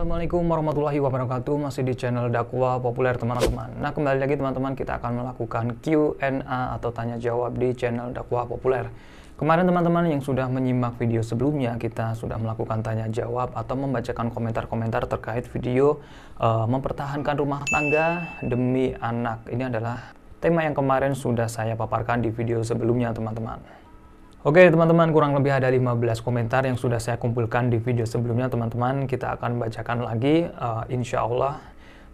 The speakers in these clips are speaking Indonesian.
Assalamualaikum warahmatullahi wabarakatuh. Masih di channel dakwah populer teman-teman. Nah, kembali lagi teman-teman, kita akan melakukan Q&A atau tanya jawab di channel dakwah populer. Kemarin teman-teman yang sudah menyimak video sebelumnya, kita sudah melakukan tanya jawab atau membacakan komentar-komentar terkait video mempertahankan rumah tangga demi anak. Ini adalah tema yang kemarin sudah saya paparkan di video sebelumnya teman-teman. Oke teman-teman, kurang lebih ada 15 komentar yang sudah saya kumpulkan di video sebelumnya teman-teman. Kita akan bacakan lagi, insya Allah.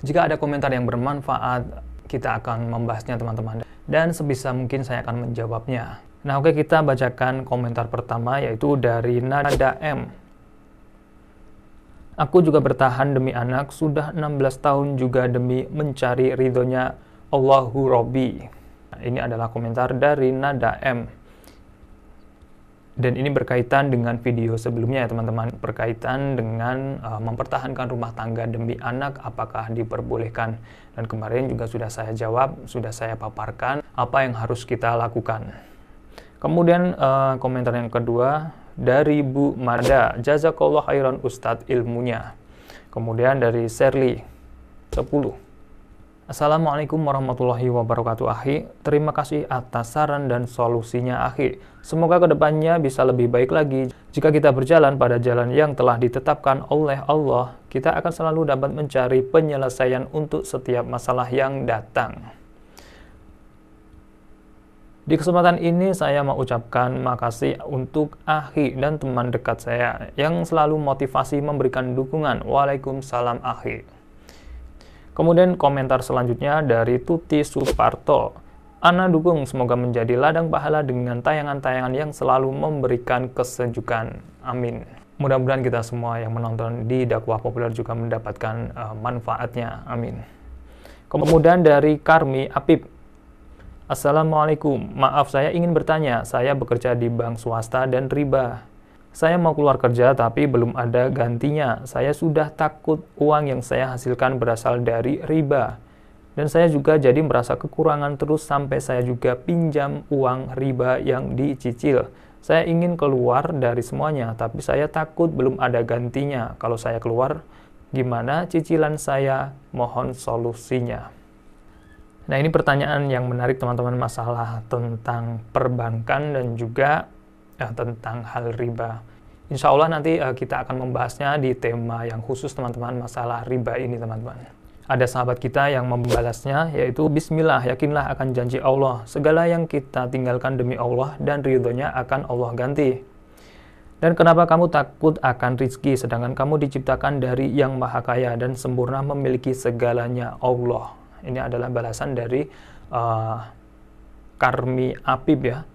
Jika ada komentar yang bermanfaat, kita akan membahasnya teman-teman. Dan sebisa mungkin saya akan menjawabnya. Nah oke, kita bacakan komentar pertama, yaitu dari Nada M. Aku juga bertahan demi anak, sudah 16 tahun juga demi mencari ridhonya Allahu Robbi. Nah, ini adalah komentar dari Nada M. Dan ini berkaitan dengan video sebelumnya ya teman-teman, berkaitan dengan mempertahankan rumah tangga demi anak, apakah diperbolehkan. Dan kemarin juga sudah saya jawab, sudah saya paparkan apa yang harus kita lakukan. Kemudian komentar yang kedua dari Bu Mada, jazakallah khairan Ustadz ilmunya. Kemudian dari Sherly 10. Assalamualaikum warahmatullahi wabarakatuh akhi. Terima kasih atas saran dan solusinya akhi. Semoga kedepannya bisa lebih baik lagi. Jika kita berjalan pada jalan yang telah ditetapkan oleh Allah, kita akan selalu dapat mencari penyelesaian untuk setiap masalah yang datang. Di kesempatan ini saya mau ucapkan makasih untuk akhi dan teman dekat saya yang selalu motivasi memberikan dukungan. Waalaikumsalam akhi. Kemudian komentar selanjutnya dari Tuti Suparto. Ana dukung semoga menjadi ladang pahala dengan tayangan-tayangan yang selalu memberikan kesejukan. Amin. Mudah-mudahan kita semua yang menonton di dakwah populer juga mendapatkan manfaatnya. Amin. Kemudian dari Karmi Apip. Assalamualaikum. Maaf saya ingin bertanya. Saya bekerja di bank swasta dan riba. Saya mau keluar kerja tapi belum ada gantinya. Saya sudah takut uang yang saya hasilkan berasal dari riba. Dan saya juga jadi merasa kekurangan terus sampai saya juga pinjam uang riba yang dicicil. Saya ingin keluar dari semuanya, tapi saya takut belum ada gantinya. Kalau saya keluar, gimana cicilan saya? Mohon solusinya. Nah ini pertanyaan yang menarik teman-teman, masalah tentang perbankan dan juga tentang hal riba. Insya Allah nanti kita akan membahasnya di tema yang khusus teman-teman, masalah riba ini teman-teman. Ada sahabat kita yang membalasnya, yaitu Bismillah, yakinlah akan janji Allah. Segala yang kita tinggalkan demi Allah dan ridhonya akan Allah ganti. Dan kenapa kamu takut akan rizki, sedangkan kamu diciptakan dari yang maha kaya dan sempurna memiliki segalanya Allah. Ini adalah balasan dari Karmi Apip ya,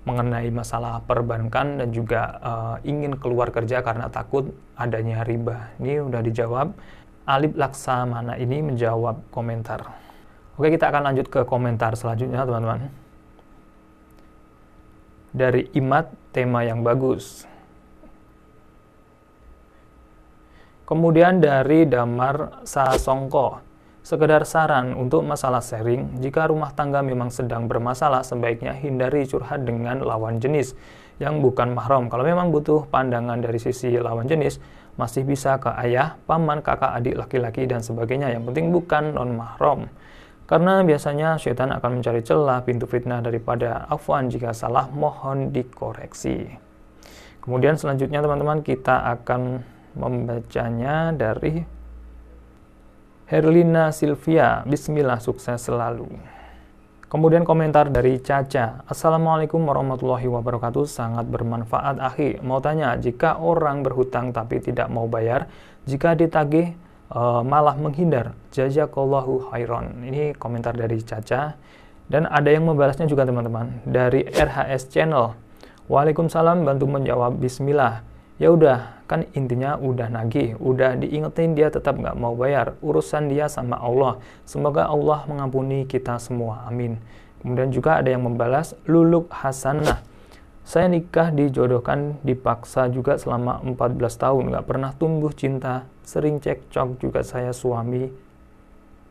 mengenai masalah perbankan dan juga ingin keluar kerja karena takut adanya riba. Ini udah dijawab. Alif Laksamana ini menjawab komentar. Oke, kita akan lanjut ke komentar selanjutnya teman-teman. Dari Imat, tema yang bagus. Kemudian dari Damar Sasongko. Sekedar saran untuk masalah sharing, jika rumah tangga memang sedang bermasalah, sebaiknya hindari curhat dengan lawan jenis yang bukan mahram. Kalau memang butuh pandangan dari sisi lawan jenis, masih bisa ke ayah, paman, kakak, adik, laki-laki, dan sebagainya. Yang penting bukan non-mahram. Karena biasanya syaitan akan mencari celah pintu fitnah daripada afwan jika salah, mohon dikoreksi. Kemudian selanjutnya teman-teman, kita akan membacanya dari Herlina Silvia, Bismillah, sukses selalu. Kemudian komentar dari Caca. Assalamualaikum warahmatullahi wabarakatuh, sangat bermanfaat akhi. Mau tanya, jika orang berhutang tapi tidak mau bayar, jika ditagih malah menghindar, jazakallahu khairan. Ini komentar dari Caca. Dan ada yang membalasnya juga teman-teman, dari RHS Channel. Waalaikumsalam, bantu menjawab Bismillah. Ya udah, kan intinya udah nagih, udah diingetin dia tetap nggak mau bayar. Urusan dia sama Allah. Semoga Allah mengampuni kita semua. Amin. Kemudian juga ada yang membalas, Luluk Hasanah. Saya nikah dijodohkan, dipaksa juga selama 14 tahun. Nggak pernah tumbuh cinta, sering cekcok juga saya suami.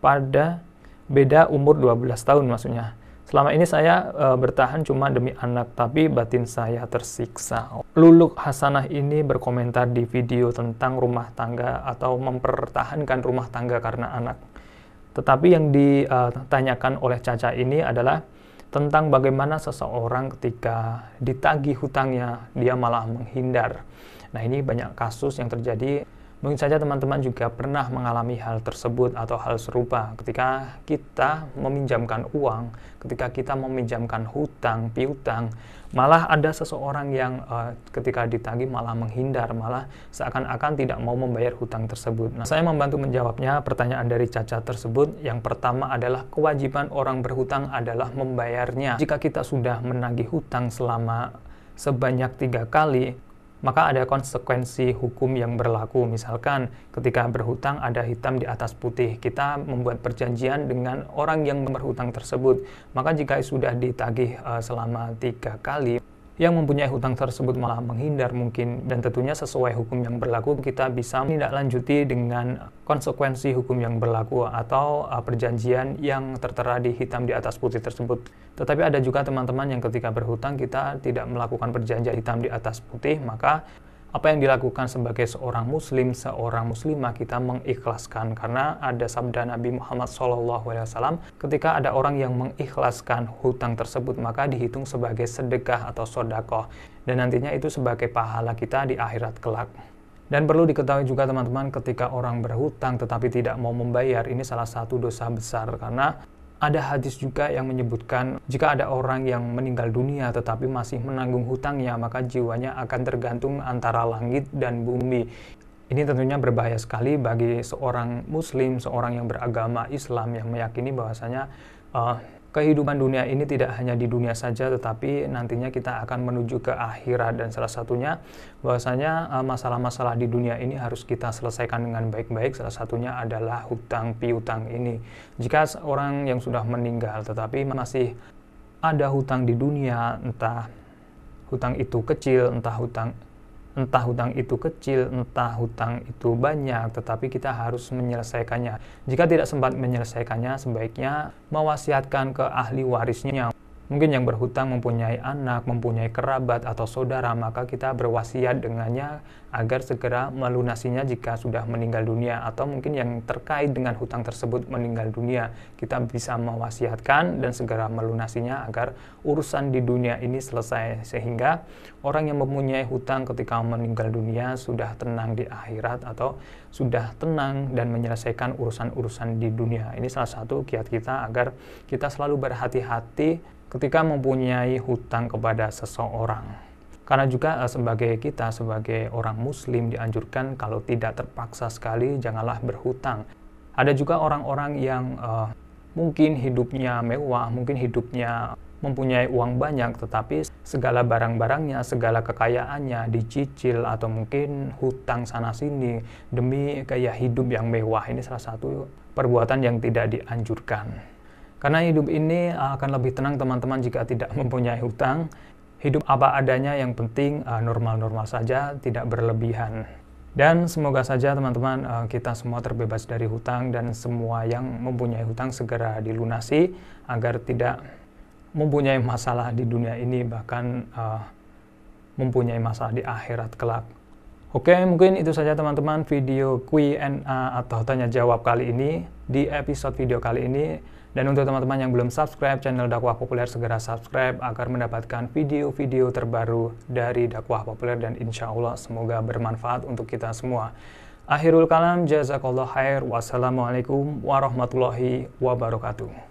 Pada beda umur 12 tahun maksudnya. Selama ini saya bertahan cuma demi anak, tapi batin saya tersiksa. Luluk Hasanah ini berkomentar di video tentang rumah tangga atau mempertahankan rumah tangga karena anak. Tetapi yang ditanyakan oleh Caca ini adalah tentang bagaimana seseorang ketika ditagih hutangnya, dia malah menghindar. Nah, ini banyak kasus yang terjadi. Mungkin saja teman-teman juga pernah mengalami hal tersebut atau hal serupa ketika kita meminjamkan uang, ketika kita meminjamkan hutang, piutang, malah ada seseorang yang ketika ditagih malah menghindar, malah seakan-akan tidak mau membayar hutang tersebut. Nah, saya membantu menjawabnya pertanyaan dari Caca tersebut. Yang pertama adalah kewajiban orang berhutang adalah membayarnya. Jika kita sudah menagih hutang selama sebanyak 3 kali, maka ada konsekuensi hukum yang berlaku. Misalkan ketika berhutang ada hitam di atas putih, kita membuat perjanjian dengan orang yang berhutang tersebut. Maka jika sudah ditagih selama 3 kali, yang mempunyai hutang tersebut malah menghindar mungkin, dan tentunya sesuai hukum yang berlaku kita bisa menindaklanjuti dengan konsekuensi hukum yang berlaku atau perjanjian yang tertera di hitam di atas putih tersebut. Tetapi ada juga teman-teman yang ketika berhutang kita tidak melakukan perjanjian hitam di atas putih, maka apa yang dilakukan sebagai seorang muslim, seorang muslimah, kita mengikhlaskan. Karena ada sabda Nabi Muhammad SAW, ketika ada orang yang mengikhlaskan hutang tersebut, maka dihitung sebagai sedekah atau sodakoh. Dan nantinya itu sebagai pahala kita di akhirat kelak. Dan perlu diketahui juga teman-teman, ketika orang berhutang tetapi tidak mau membayar, ini salah satu dosa besar. Karena ada hadis juga yang menyebutkan jika ada orang yang meninggal dunia tetapi masih menanggung hutangnya, maka jiwanya akan tergantung antara langit dan bumi. Ini tentunya berbahaya sekali bagi seorang muslim, seorang yang beragama Islam yang meyakini bahwasanya kehidupan dunia ini tidak hanya di dunia saja, tetapi nantinya kita akan menuju ke akhirat. Dan salah satunya bahwasanya masalah-masalah di dunia ini harus kita selesaikan dengan baik-baik. Salah satunya adalah hutang piutang ini. Jika orang yang sudah meninggal tetapi masih ada hutang di dunia, entah hutang itu kecil, entah hutang itu kecil, entah hutang itu banyak, tetapi kita harus menyelesaikannya. Jika tidak sempat menyelesaikannya, sebaiknya mewasiatkan ke ahli warisnya. Mungkin yang berhutang mempunyai anak, mempunyai kerabat atau saudara, maka kita berwasiat dengannya agar segera melunasinya jika sudah meninggal dunia. Atau mungkin yang terkait dengan hutang tersebut meninggal dunia, kita bisa mewasiatkan dan segera melunasinya agar urusan di dunia ini selesai. Sehingga orang yang mempunyai hutang ketika meninggal dunia sudah tenang di akhirat atau sudah tenang dan menyelesaikan urusan-urusan di dunia. Ini salah satu kiat kita agar kita selalu berhati-hati ketika mempunyai hutang kepada seseorang. Karena juga sebagai orang muslim dianjurkan kalau tidak terpaksa sekali, janganlah berhutang. Ada juga orang-orang yang mungkin hidupnya mewah, mungkin hidupnya mempunyai uang banyak, tetapi segala barang-barangnya, segala kekayaannya dicicil atau mungkin hutang sana-sini demi gaya hidup yang mewah. Ini salah satu perbuatan yang tidak dianjurkan. Karena hidup ini akan lebih tenang teman-teman jika tidak mempunyai hutang. Hidup apa adanya, yang penting normal-normal saja, tidak berlebihan. Dan semoga saja teman-teman kita semua terbebas dari hutang dan semua yang mempunyai hutang segera dilunasi agar tidak mempunyai masalah di dunia ini, bahkan mempunyai masalah di akhirat kelak. Oke, mungkin itu saja teman-teman video Q&A atau tanya jawab kali ini di episode video kali ini. Dan untuk teman-teman yang belum subscribe channel Dakwah Populer, segera subscribe agar mendapatkan video-video terbaru dari Dakwah Populer, dan insya Allah semoga bermanfaat untuk kita semua. Akhirul kalam, jazakallah khair, wassalamualaikum warahmatullahi wabarakatuh.